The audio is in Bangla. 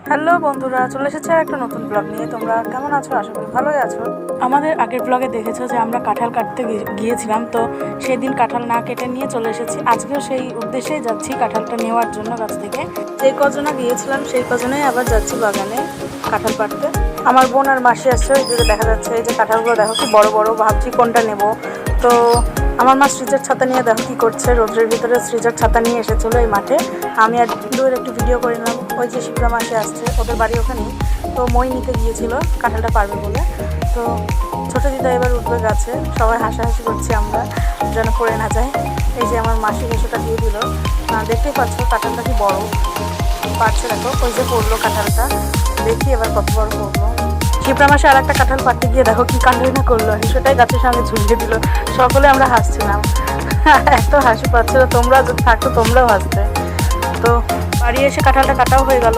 হ্যালো বন্ধুরা, চলে এসেছে একটা নতুন ব্লগ নিয়ে। তোমরা কেমন আছো? আশা করি ভালোই আছো। আমাদের আগের ব্লগে দেখেছো যে আমরা কাঁঠাল কাটতে গিয়েছিলাম, তো সেই দিন কাঁঠাল না কেটে নিয়ে চলে এসেছি। আজকেও সেই উদ্দেশ্যেই যাচ্ছি কাঁঠালটা নেওয়ার জন্য গাছ থেকে। যে কজনা গিয়েছিলাম সেই কজনেই আবার যাচ্ছি বাগানে কাঁঠাল পাড়তে। আমার বোন আর মাসি আসছে, ওইদিকে দেখা যাচ্ছে এই যে কাঁঠালগুলো দেখো কি বড় বড়, ভাবছি কোনটা নেব। তো আমার মা সৃজার ছাতা নিয়ে দেখো কি করছে, রোদ্রের ভিতরে সৃজার ছাতা নিয়ে এসেছিল এই মাঠে। আমি আর দূরের একটু ভিডিও করে নিলাম। ওই যে শিবরা মাসে আসছে, ওদের বাড়ি ওখানেই। তো মই নিতে গিয়েছিল কাঁঠালটা পারবে বলে। তো ছোটো দিদা এবার উঠবে গাছে, সবাই হাসাহাসি করছি আমরা যেন পড়ে না যায়। এই যে আমার মাসি হেসোটা দিয়ে দিল। দেখতেই পাচ্ছ কাঁঠালটা কি বড় পারছে, দেখো ওই যে পড়লো কাঁঠালটা। দেখি এবার কত বড় পড়লো। শিবরা মাসে আর একটা কাঁঠাল পাড়তে গিয়ে দেখো কি কাণ্ডই না করলো, হেসোটাই গাছের সামনে ঝুলিয়ে দিল। সকলে আমরা হাসছিলাম, এত হাসি পাচ্ছিল। তোমরা যদি থাকতো তোমরাও হাসতে। তো বাড়ি এসে কাঁঠালটা কাটাও হয়ে গেল।